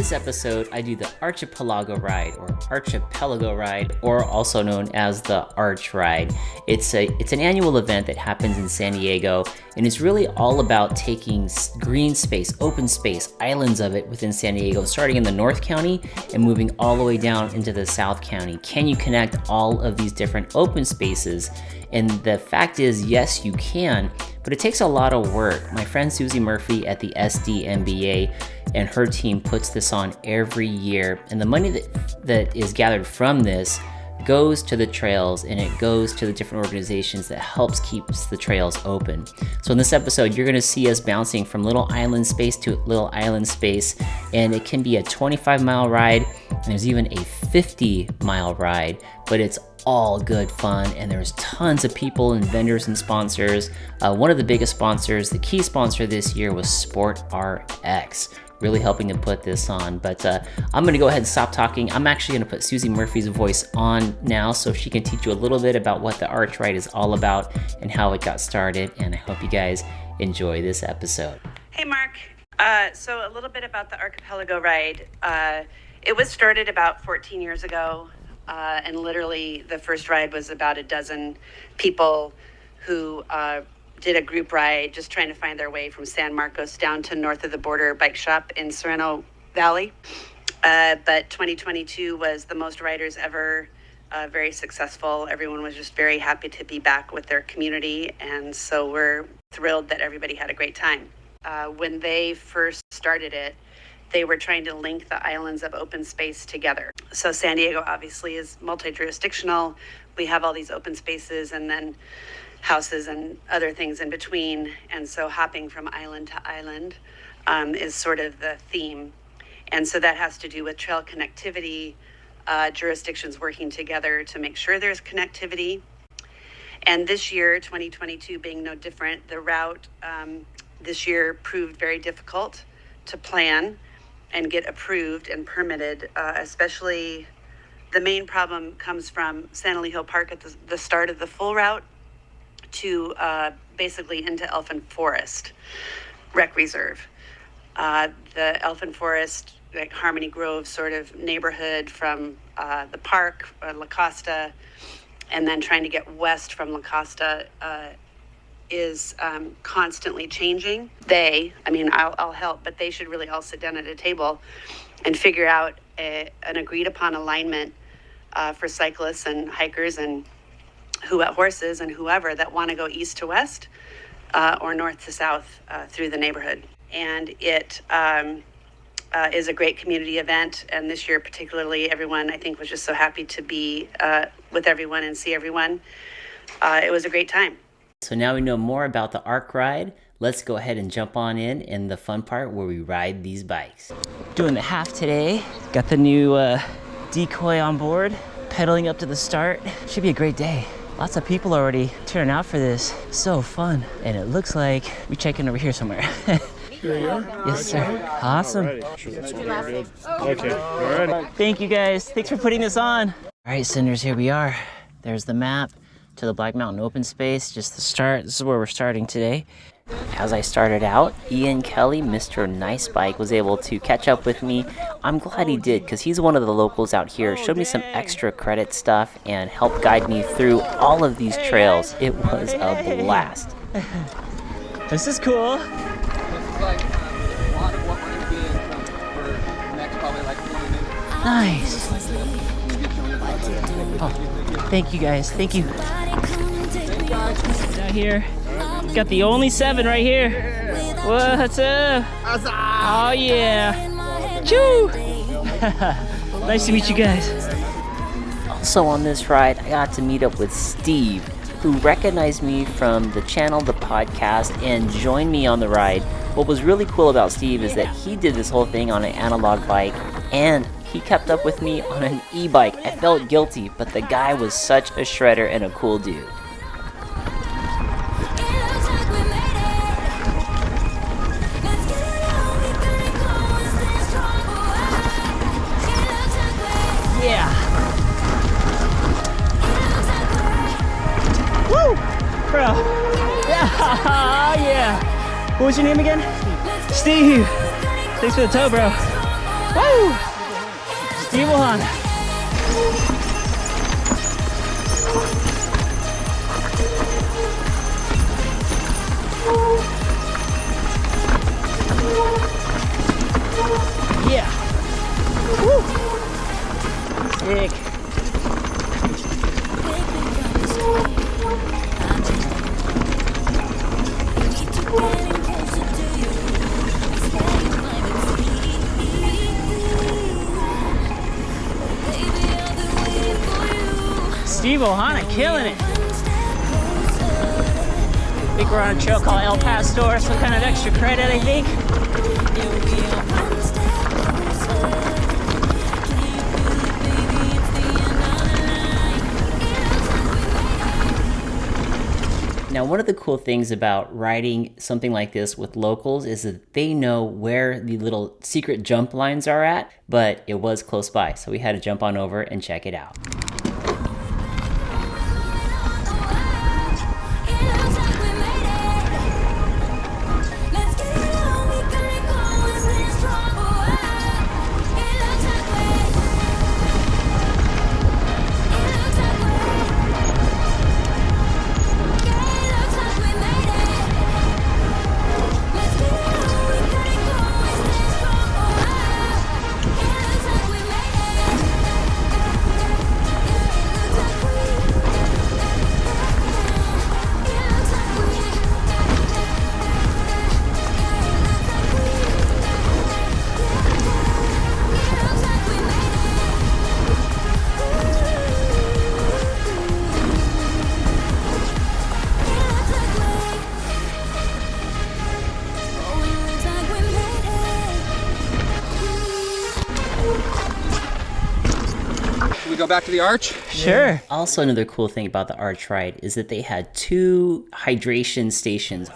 this episode, I do the Archipelago Ride, or also known as the Arch Ride. It's an annual event that happens in San Diego, and it's really all about taking green space, open space, islands of it within San Diego, starting in the North County and moving all the way down into the South County. Can you connect all of these different open spaces? And the fact is, yes, you can, but it takes a lot of work. My friend Susie Murphy at the SDMBA and her team puts this on every year, and the money that is gathered from this goes to the trails, and it goes to the different organizations that helps keeps the trails open. So in this episode, you're gonna see us bouncing from little island space to little island space, and it can be a 25-mile ride, and there's even a 50-mile ride, but it's all good fun, and there's tons of people and vendors and sponsors. One of the biggest sponsors, the key sponsor this year, was SportRx, really helping to put this on. But I'm gonna go ahead and stop talking. I'm actually gonna put Susie Murphy's voice on now so she can teach you a little bit about what the Arch Ride is all about and how it got started, and I hope you guys enjoy this episode. Hey Mark, so a little bit about the Archipelago Ride. It was started about 14 years ago. And literally the first ride was about a dozen people who did a group ride just trying to find their way from San Marcos down to north of the border bike shop in Sorrento Valley. But 2022 was the most riders ever, very successful. Everyone was just very happy to be back with their community. And so we're thrilled that everybody had a great time. When they first started it, they were trying to link the islands of open space together. So San Diego obviously is multi-jurisdictional. We have all these open spaces and then houses and other things in between. And so hopping from island to island is sort of the theme. And so that has to do with trail connectivity, jurisdictions working together to make sure there's connectivity. And this year, 2022 being no different, the route this year proved very difficult to plan and get approved and permitted, especially the main problem comes from San Elijo Park at the start of the full route to basically into Elfin Forest Rec Reserve. The Elfin Forest, like Harmony Grove sort of neighborhood from the park, La Costa, and then trying to get west from La Costa is constantly changing. I'll help, but they should really all sit down at a table and figure out an agreed upon alignment for cyclists and hikers and horses and whoever that want to go east to west or north to south through the neighborhood. And it is a great community event. And this year particularly, everyone I think was just so happy to be with everyone and see everyone. It was a great time. So now we know more about the Arch Ride. Let's go ahead and jump on in the fun part where we ride these bikes. Doing the half today. Got the new decoy on board, pedaling up to the start. Should be a great day. Lots of people already turning out for this. So fun. And it looks like we check in over here somewhere. Here you are? Yes, sir. Awesome. Okay, all right. Thank you guys. Thanks for putting this on. All right, Cinders, here we are. There's the map to the Black Mountain open space, just the start. This is where we're starting today. As I started out, Ian Kelly, Mr. Nice Bike, was able to catch up with me. I'm glad he did, because he's one of the locals out here, showed me some extra credit stuff, and helped guide me through all of these trails. It was a blast. This is cool. This is like a lot of what we're going to be in for next probably like 20 minutes. Nice. Oh, thank you guys. Thank you. Out here. Got the only 7 right here. What's up? Oh yeah. Choo! Nice to meet you guys. Also on this ride, I got to meet up with Steve, who recognized me from the channel, the podcast, and joined me on the ride. What was really cool about Steve is that he did this whole thing on an analog bike, and he kept up with me on an e-bike. I felt guilty, but the guy was such a shredder and a cool dude. Yeah. Woo! Bro. Yeah. What was your name again? Steve. Thanks for the tow, bro. Woo! Steve on. Yeah. Woo. Sick. Steve Ohana killing it. I think we're on a trail called El Pastor, some kind of extra credit, I think. Now, one of the cool things about riding something like this with locals is that they know where the little secret jump lines are at, but it was close by, so we had to jump on over and check it out. We go back to the arch? Sure. Also, another cool thing about the Arch Ride is that they had 2 hydration stations.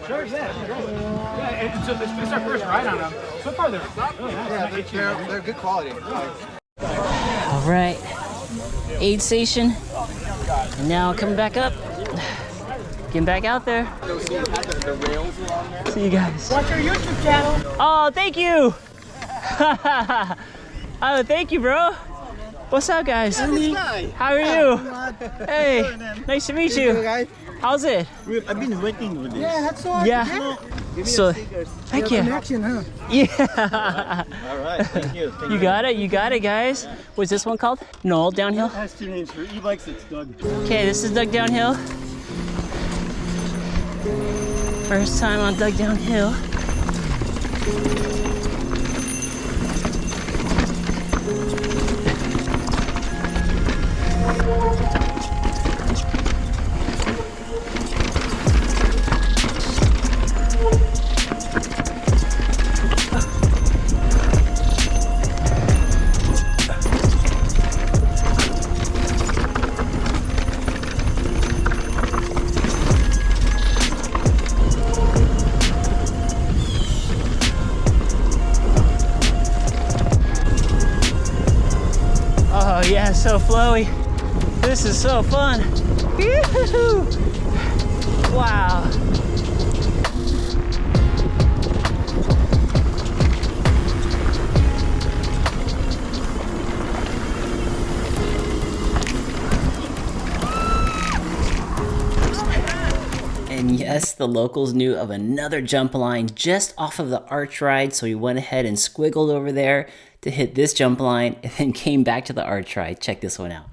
Sure, yeah. So this is our first ride on them. So far, they're good quality. All right. Aid station. And now coming back up. Getting back out there. The rails along there. See you guys. Watch our YouTube channel. Oh, thank you. Oh, thank you, bro. What's up, guys? How are you? Hey, nice to meet you. How's it? I've been waiting for this. Yeah, that's all. Yeah. So, thank you. Connection, huh? Yeah. All right, thank you. You got it, guys. What's this one called? Noel Downhill. Has 2 names for e-bikes. It's Doug. Okay, this is Doug Downhill. First time on Doug Downhill. Oh yeah, so flowy. This is so fun. Yoo-hoo! Wow. And yes, the locals knew of another jump line just off of the Arch Ride, so we went ahead and squiggled over there to hit this jump line and then came back to the Arch Ride. Check this one out.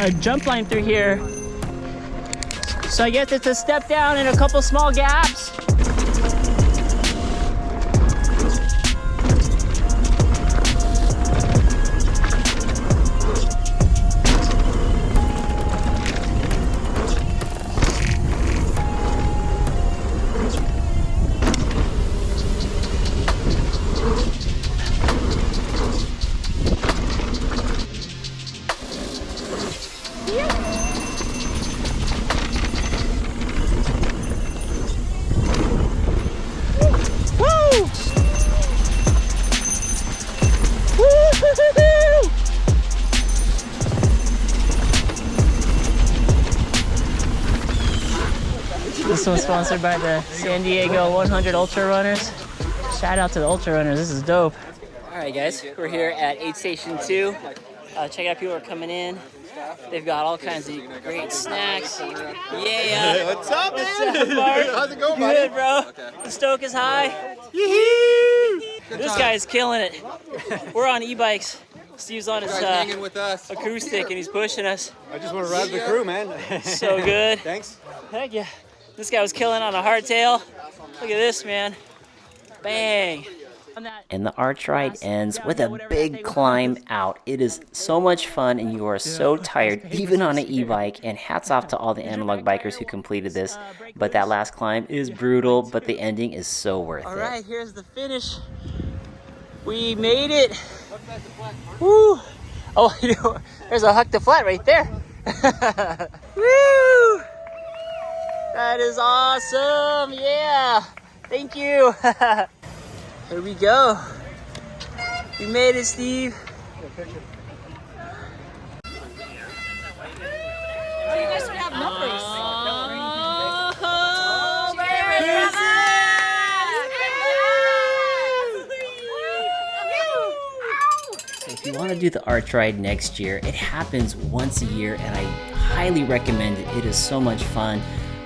A jump line through here. So I guess it's a step down and a couple small gaps. This one's sponsored by the San Diego 100 Ultra Runners. Shout out to the Ultra Runners, this is dope. All right guys, we're here at Aid Station 2. Check out people are coming in. They've got all kinds of great snacks. Yeah. What's up, man? What's up, Mark? How's it going, buddy? Good, bro. Okay. The stoke is high. This guy's killing it. We're on e-bikes. Steve's on his Hanging with us. acoustic and he's pushing us. I just want to ride the crew, man. So good. Thanks. Heck yeah. This guy was killing on a hardtail. Look at this, man. Bang. And the arch ride ends with a big climb out. It is so much fun and you are so tired, even on an e-bike, and hats off to all the analog bikers who completed this. But that last climb is brutal, but the ending is so worth it. All right, here's the finish. We made it. Woo! Oh, you know, there's a Huck to Flat right there. Woo! That is awesome. Yeah. Thank you. Here we go. We made it, Steve. You guys should have numbers. If you want to do the arch ride next year, it happens once a year and I highly recommend it. It is so much fun.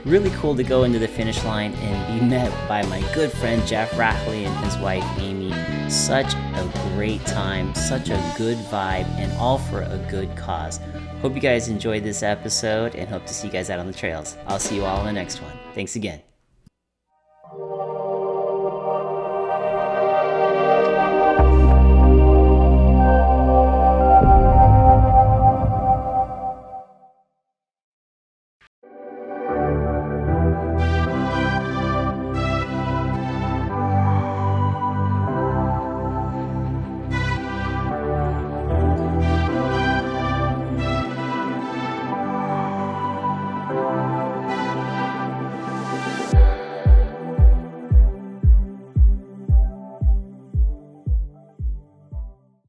Really cool to go into the finish line and be met by my good friend Jeff Rachley and his wife Amy. Such a great time, such a good vibe, and all for a good cause. Hope you guys enjoyed this episode and hope to see you guys out on the trails. I'll see you all in the next one. Thanks again.